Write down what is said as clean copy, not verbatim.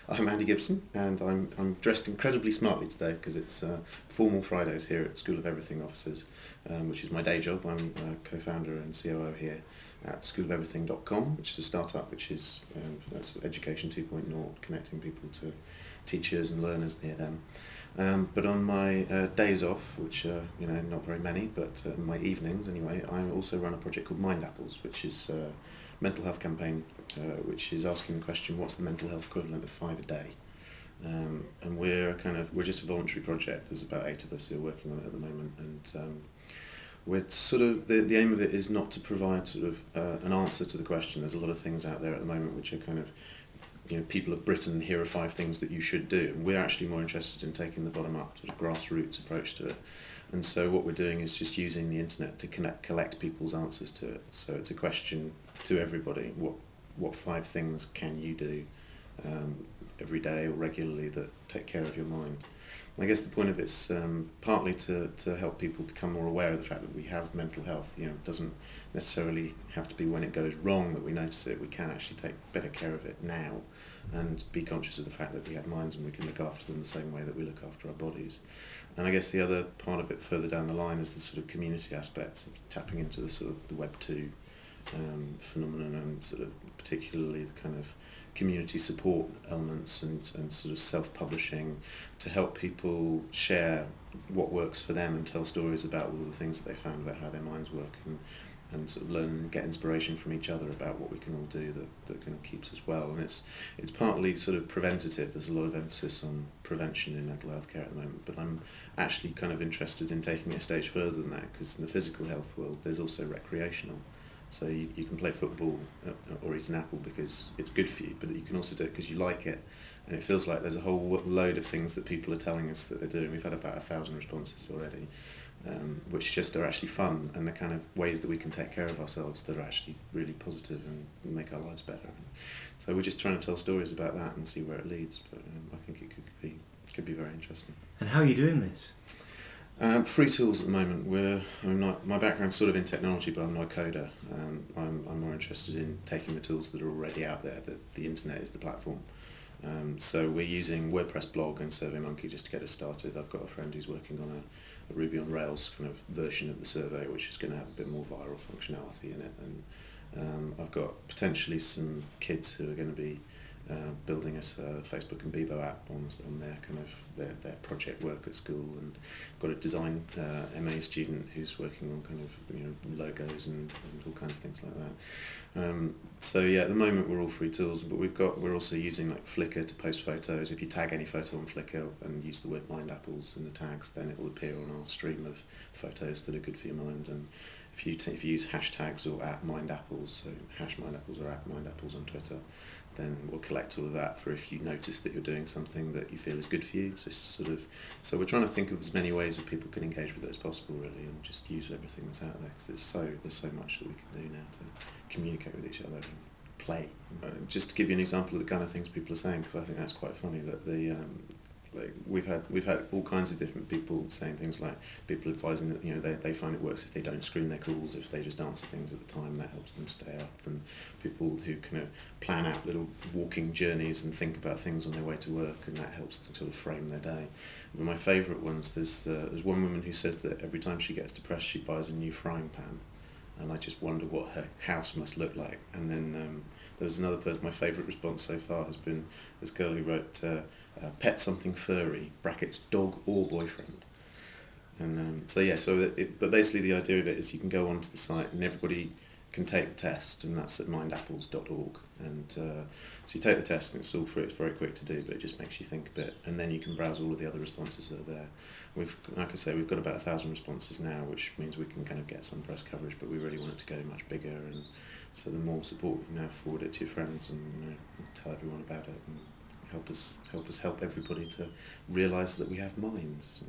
I'm Andy Gibson, and I'm dressed incredibly smartly today because it's formal Fridays here at School of Everything offices, which is my day job. I'm co-founder and COO here at schooloferything.com, which is a startup which is that's Education 2.0, connecting people to teachers and learners near them. But on my days off, which are not very many, but my evenings anyway, I also run a project called Mindapples, which is a mental health campaign which is asking the question, what's the mental health equivalent of 5 a day? And we're just a voluntary project. There's about 8 of us who are working on it at the moment, and we're sort of the aim of it is not to provide sort of an answer to the question. There's a lot of things out there at the moment which are kind of, people of Britain, here are 5 things that you should do. And we're actually more interested in taking the bottom-up, sort of grassroots approach to it. And so what we're doing is just using the internet to collect people's answers to it. So it's a question to everybody: what 5 things can you do every day or regularly that take care of your mind? I guess the point of it's partly to help people become more aware of the fact that we have mental health. It doesn't necessarily have to be when it goes wrong that we notice it. We can actually take better care of it now and be conscious of the fact that we have minds and we can look after them the same way that we look after our bodies. And I guess the other part of it further down the line is the sort of community aspects of tapping into the sort of the Web 2 phenomenon, and sort of particularly the kind of community support elements and sort of self-publishing to help people share what works for them and tell stories about all the things that they found about how their minds work, and sort of learn and get inspiration from each other about what we can all do that kind of keeps us well. And it's partly sort of preventative. There's a lot of emphasis on prevention in mental health care at the moment, but I'm actually kind of interested in taking it a stage further than that, because in the physical health world there's also recreational. So you can play football or eat an apple because it's good for you, but you can also do it because you like it. And it feels like there's a whole load of things that people are telling us that they're doing. We've had about 1,000 responses already, which just are actually fun, and the kind of ways that we can take care of ourselves that are actually really positive and make our lives better. So we're just trying to tell stories about that and see where it leads, but I think it could be very interesting. And how are you doing this? Free tools at the moment. My background's sort of in technology, but I'm not a coder. I'm more interested in taking the tools that are already out there. The internet is the platform. So we're using WordPress blog and SurveyMonkey just to get us started. I've got a friend who's working on a Ruby on Rails kind of version of the survey, which is going to have a bit more viral functionality in it. And I've got potentially some kids who are going to be building us a Facebook and Bebo app on their kind of their project work at school, and got a design MA student who's working on kind of logos and all kinds of things like that. So yeah, at the moment we're all free tools, but we're also using like Flickr to post photos. If you tag any photo on Flickr and use the word Mindapples in the tags, then it will appear on our stream of photos that are good for your mind. And if you use hashtags or @Mindapples, so #Mindapples or @Mindapples on Twitter, then we'll collect all of that for if you notice that you're doing something that you feel is good for you. So we're trying to think of as many ways that people can engage with it as possible, really, and just use everything that's out there, because there's so much that we can do now to communicate with each other and play. Just to give you an example of the kind of things people are saying, because I think that's quite funny, that we've had all kinds of different people saying things like, people advising that they find it works if they don't screen their calls, if they just answer things at the time, that helps them stay up, and people who kind of plan out little walking journeys and think about things on their way to work, and that helps to sort of frame their day. But my favourite ones, there's one woman who says that every time she gets depressed she buys a new frying pan, and I just wonder what her house must look like. And then there's another person, my favourite response so far has been this girl who wrote pet something furry, brackets dog or boyfriend. And but basically the idea of it is you can go onto the site and everybody can take the test, and that's at mindapples.org. And so you take the test and it's all free, it's very quick to do, but it just makes you think a bit, and then you can browse all of the other responses that are there. Like I say, we've got about 1,000 responses now, which means we can kind of get some press coverage, but we really want it to go much bigger, and so the more support you can now forward it to your friends and tell everyone about it, and help us help everybody to realise that we have minds.